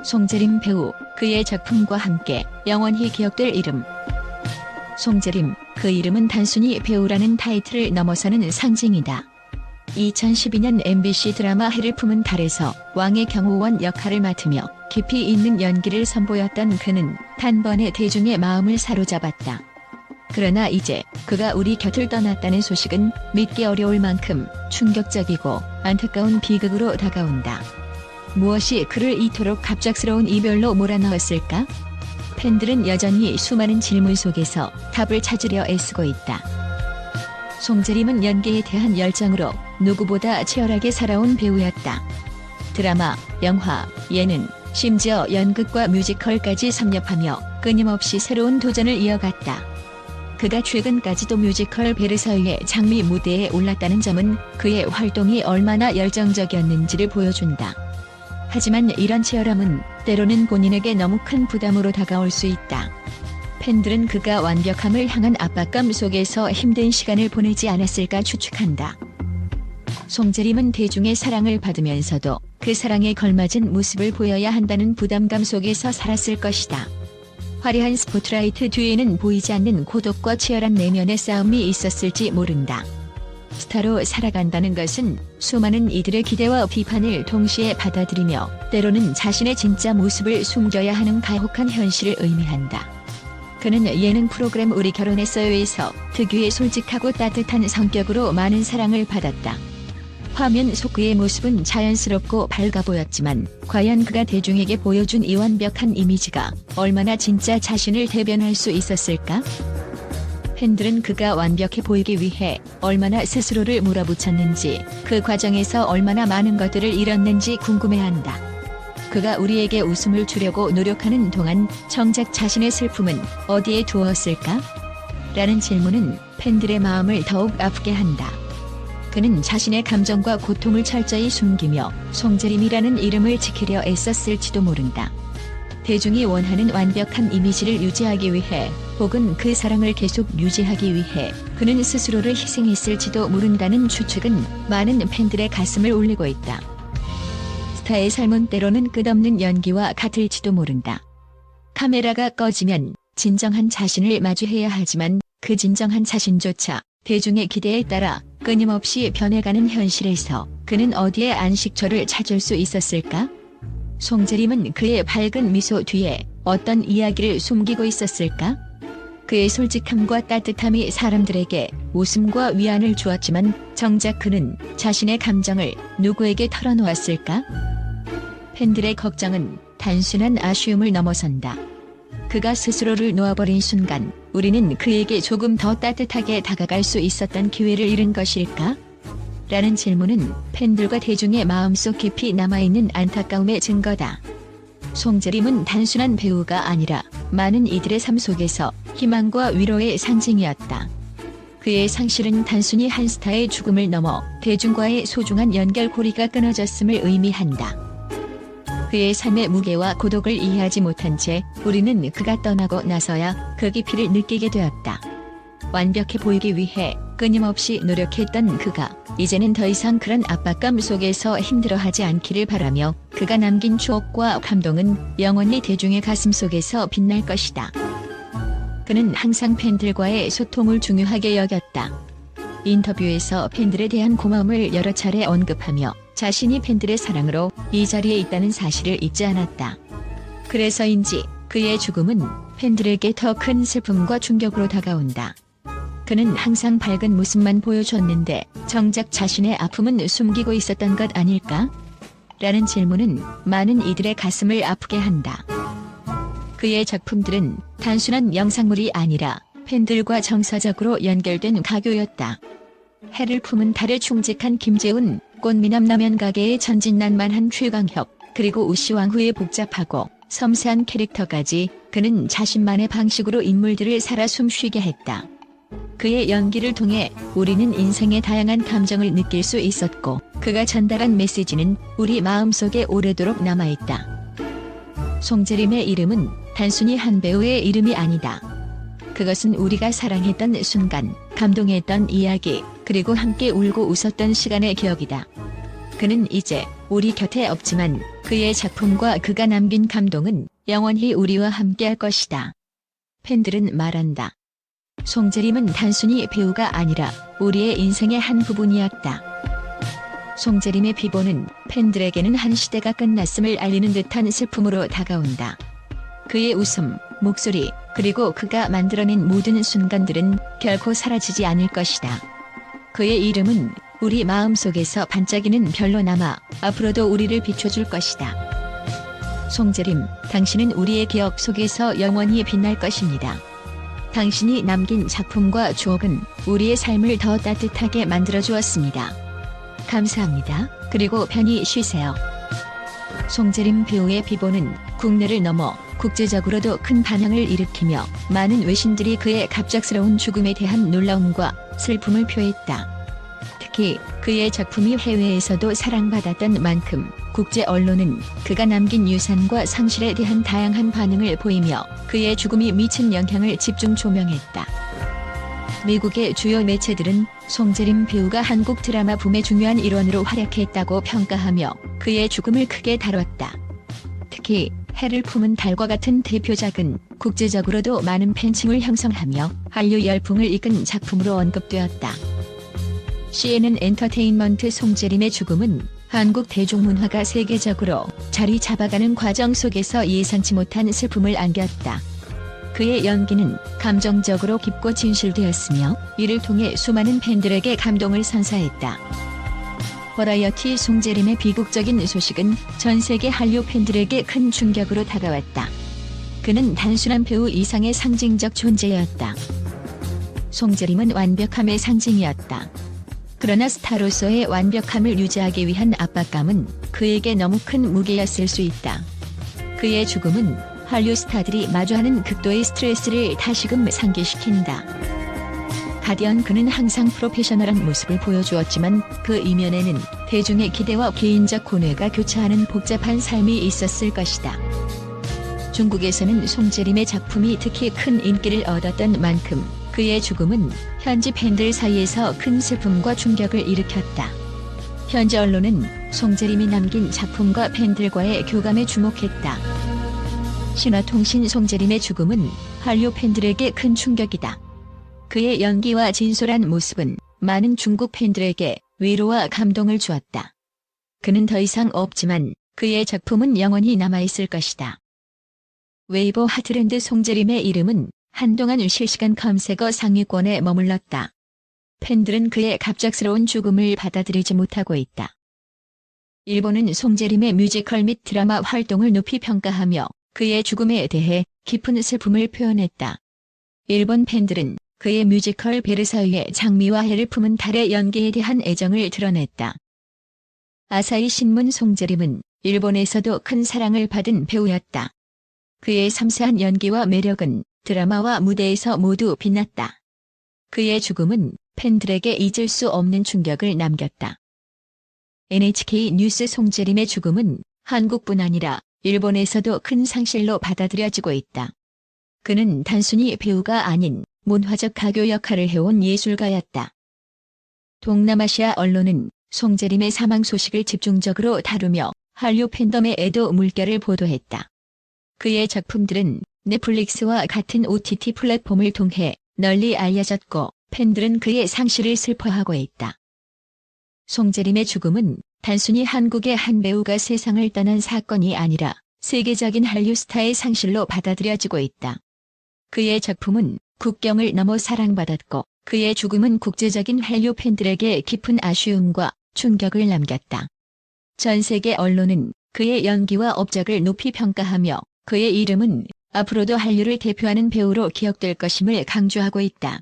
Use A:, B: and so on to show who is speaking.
A: 송재림 배우, 그의 작품과 함께 영원히 기억될 이름. 송재림, 그 이름은 단순히 배우라는 타이틀을 넘어서는 상징이다. 2012년 MBC 드라마 해를 품은 달에서 왕의 경호원 역할을 맡으며 깊이 있는 연기를 선보였던 그는 단번에 대중의 마음을 사로잡았다. 그러나 이제 그가 우리 곁을 떠났다는 소식은 믿기 어려울 만큼 충격적이고 안타까운 비극으로 다가온다. 무엇이 그를 이토록 갑작스러운 이별로 몰아넣었을까? 팬들은 여전히 수많은 질문 속에서 답을 찾으려 애쓰고 있다. 송재림은 연기에 대한 열정으로 누구보다 치열하게 살아온 배우였다. 드라마, 영화, 예능, 심지어 연극과 뮤지컬까지 섭렵하며 끊임없이 새로운 도전을 이어갔다. 그가 최근까지도 뮤지컬 베르사유의 장미 무대에 올랐다는 점은 그의 활동이 얼마나 열정적이었는지를 보여준다. 하지만 이런 치열함은 때로는 본인에게 너무 큰 부담으로 다가올 수 있다. 팬들은 그가 완벽함을 향한 압박감 속에서 힘든 시간을 보내지 않았을까 추측한다. 송재림은 대중의 사랑을 받으면서도 그 사랑에 걸맞은 모습을 보여야 한다는 부담감 속에서 살았을 것이다. 화려한 스포트라이트 뒤에는 보이지 않는 고독과 치열한 내면의 싸움이 있었을지 모른다. 스타로 살아간다는 것은 수많은 이들의 기대와 비판을 동시에 받아들이며 때로는 자신의 진짜 모습을 숨겨야 하는 가혹한 현실을 의미한다. 그는 예능 프로그램 우리 결혼했어요에서 특유의 솔직하고 따뜻한 성격으로 많은 사랑을 받았다. 화면 속 그의 모습은 자연스럽고 밝아 보였지만 과연 그가 대중에게 보여준 이 완벽한 이미지가 얼마나 진짜 자신을 대변할 수 있었을까? 팬들은 그가 완벽해 보이기 위해 얼마나 스스로를 몰아붙였는지, 그 과정에서 얼마나 많은 것들을 잃었는지 궁금해한다. 그가 우리에게 웃음을 주려고 노력하는 동안 정작 자신의 슬픔은 어디에 두었을까? 라는 질문은 팬들의 마음을 더욱 아프게 한다. 그는 자신의 감정과 고통을 철저히 숨기며 송재림이라는 이름을 지키려 애썼을지도 모른다. 대중이 원하는 완벽한 이미지를 유지하기 위해 혹은 그 사랑을 계속 유지하기 위해 그는 스스로를 희생했을지도 모른다는 추측은 많은 팬들의 가슴을 울리고 있다. 스타의 삶은 때로는 끝없는 연기와 같을지도 모른다. 카메라가 꺼지면 진정한 자신을 마주해야 하지만 그 진정한 자신조차 대중의 기대에 따라 끊임없이 변해가는 현실에서 그는 어디에 안식처를 찾을 수 있었을까? 송재림은 그의 밝은 미소 뒤에 어떤 이야기를 숨기고 있었을까? 그의 솔직함과 따뜻함이 사람들에게 웃음과 위안을 주었지만 정작 그는 자신의 감정을 누구에게 털어놓았을까? 팬들의 걱정은 단순한 아쉬움을 넘어선다. 그가 스스로를 놓아버린 순간 우리는 그에게 조금 더 따뜻하게 다가갈 수 있었던 기회를 잃은 것일까? 라는 질문은 팬들과 대중의 마음속 깊이 남아있는 안타까움의 증거다. 송재림은 단순한 배우가 아니라 많은 이들의 삶 속에서 희망과 위로의 상징이었다. 그의 상실은 단순히 한 스타의 죽음을 넘어 대중과의 소중한 연결고리가 끊어졌음을 의미한다. 그의 삶의 무게와 고독을 이해하지 못한 채 우리는 그가 떠나고 나서야 그 깊이를 느끼게 되었다. 완벽해 보이기 위해 끊임없이 노력했던 그가 이제는 더 이상 그런 압박감 속에서 힘들어하지 않기를 바라며 그가 남긴 추억과 감동은 영원히 대중의 가슴 속에서 빛날 것이다. 그는 항상 팬들과의 소통을 중요하게 여겼다. 인터뷰에서 팬들에 대한 고마움을 여러 차례 언급하며 자신이 팬들의 사랑으로 이 자리에 있다는 사실을 잊지 않았다. 그래서인지 그의 죽음은 팬들에게 더 큰 슬픔과 충격으로 다가온다. 그는 항상 밝은 모습만 보여줬는데 정작 자신의 아픔은 숨기고 있었던 것 아닐까? 라는 질문은 많은 이들의 가슴을 아프게 한다. 그의 작품들은 단순한 영상물이 아니라 팬들과 정서적으로 연결된 가교였다. 해를 품은 달에 충직한 김재훈, 꽃미남 라면 가게의 천진난만한 최강혁, 그리고 우시왕후의 복잡하고 섬세한 캐릭터까지 그는 자신만의 방식으로 인물들을 살아 숨쉬게 했다. 그의 연기를 통해 우리는 인생의 다양한 감정을 느낄 수 있었고 그가 전달한 메시지는 우리 마음속에 오래도록 남아있다. 송재림의 이름은 단순히 한 배우의 이름이 아니다. 그것은 우리가 사랑했던 순간, 감동했던 이야기, 그리고 함께 울고 웃었던 시간의 기억이다. 그는 이제 우리 곁에 없지만 그의 작품과 그가 남긴 감동은 영원히 우리와 함께할 것이다. 팬들은 말한다. 송재림은 단순히 배우가 아니라 우리의 인생의 한 부분이었다. 송재림의 비보는 팬들에게는 한 시대가 끝났음을 알리는 듯한 슬픔으로 다가온다. 그의 웃음, 목소리, 그리고 그가 만들어낸 모든 순간들은 결코 사라지지 않을 것이다. 그의 이름은 우리 마음속에서 반짝이는 별로 남아 앞으로도 우리를 비춰줄 것이다. 송재림, 당신은 우리의 기억 속에서 영원히 빛날 것입니다. 당신이 남긴 작품과 추억은 우리의 삶을 더 따뜻하게 만들어주었습니다. 감사합니다. 그리고 편히 쉬세요. 송재림 배우의 비보는 국내를 넘어 국제적으로도 큰 반향을 일으키며 많은 외신들이 그의 갑작스러운 죽음에 대한 놀라움과 슬픔을 표했다. 특히 그의 작품이 해외에서도 사랑받았던 만큼 국제 언론은 그가 남긴 유산과 상실에 대한 다양한 반응을 보이며 그의 죽음이 미친 영향을 집중 조명했다. 미국의 주요 매체들은 송재림 배우가 한국 드라마 붐의 중요한 일원으로 활약했다고 평가하며 그의 죽음을 크게 다뤘다. 특히 해를 품은 달과 같은 대표작은 국제적으로도 많은 팬층을 형성하며 한류 열풍을 이끈 작품으로 언급되었다. CNN 엔터테인먼트 송재림의 죽음은 한국 대중문화가 세계적으로 자리 잡아가는 과정 속에서 예상치 못한 슬픔을 안겼다. 그의 연기는 감정적으로 깊고 진실되었으며 이를 통해 수많은 팬들에게 감동을 선사했다. 버라이어티 송재림의 비극적인 소식은 전 세계 한류 팬들에게 큰 충격으로 다가왔다. 그는 단순한 배우 이상의 상징적 존재였다. 송재림은 완벽함의 상징이었다. 그러나 스타로서의 완벽함을 유지하기 위한 압박감은 그에게 너무 큰 무게였을 수 있다. 그의 죽음은 한류 스타들이 마주하는 극도의 스트레스를 다시금 상기시킨다. 가디언 그는 항상 프로페셔널한 모습을 보여주었지만 그 이면에는 대중의 기대와 개인적 고뇌가 교차하는 복잡한 삶이 있었을 것이다. 중국에서는 송재림의 작품이 특히 큰 인기를 얻었던 만큼 그의 죽음은 현지 팬들 사이에서 큰 슬픔과 충격을 일으켰다. 현지 언론은 송재림이 남긴 작품과 팬들과의 교감에 주목했다. 신화통신 송재림의 죽음은 한류 팬들에게 큰 충격이다. 그의 연기와 진솔한 모습은 많은 중국 팬들에게 위로와 감동을 주었다. 그는 더 이상 없지만 그의 작품은 영원히 남아있을 것이다. 웨이보 핫트렌드 송재림의 이름은 한동안 실시간 검색어 상위권에 머물렀다. 팬들은 그의 갑작스러운 죽음을 받아들이지 못하고 있다. 일본은 송재림의 뮤지컬 및 드라마 활동을 높이 평가하며 그의 죽음에 대해 깊은 슬픔을 표현했다. 일본 팬들은 그의 뮤지컬 베르사유의 장미와 해를 품은 달의 연기에 대한 애정을 드러냈다. 아사히 신문 송재림은 일본에서도 큰 사랑을 받은 배우였다. 그의 섬세한 연기와 매력은 드라마와 무대에서 모두 빛났다. 그의 죽음은 팬들에게 잊을 수 없는 충격을 남겼다. NHK 뉴스 송재림의 죽음은 한국뿐 아니라 일본에서도 큰 상실로 받아들여지고 있다. 그는 단순히 배우가 아닌 문화적 가교 역할을 해온 예술가였다. 동남아시아 언론은 송재림의 사망 소식을 집중적으로 다루며 한류 팬덤의 애도 물결을 보도했다. 그의 작품들은 넷플릭스와 같은 OTT 플랫폼을 통해 널리 알려졌고 팬들은 그의 상실을 슬퍼하고 있다. 송재림의 죽음은 단순히 한국의 한 배우가 세상을 떠난 사건이 아니라 세계적인 한류 스타의 상실로 받아들여지고 있다. 그의 작품은 국경을 넘어 사랑받았고 그의 죽음은 국제적인 한류 팬들에게 깊은 아쉬움과 충격을 남겼다. 전 세계 언론은 그의 연기와 업적을 높이 평가하며 그의 이름은 앞으로도 한류를 대표하는 배우로 기억될 것임을 강조하고 있다.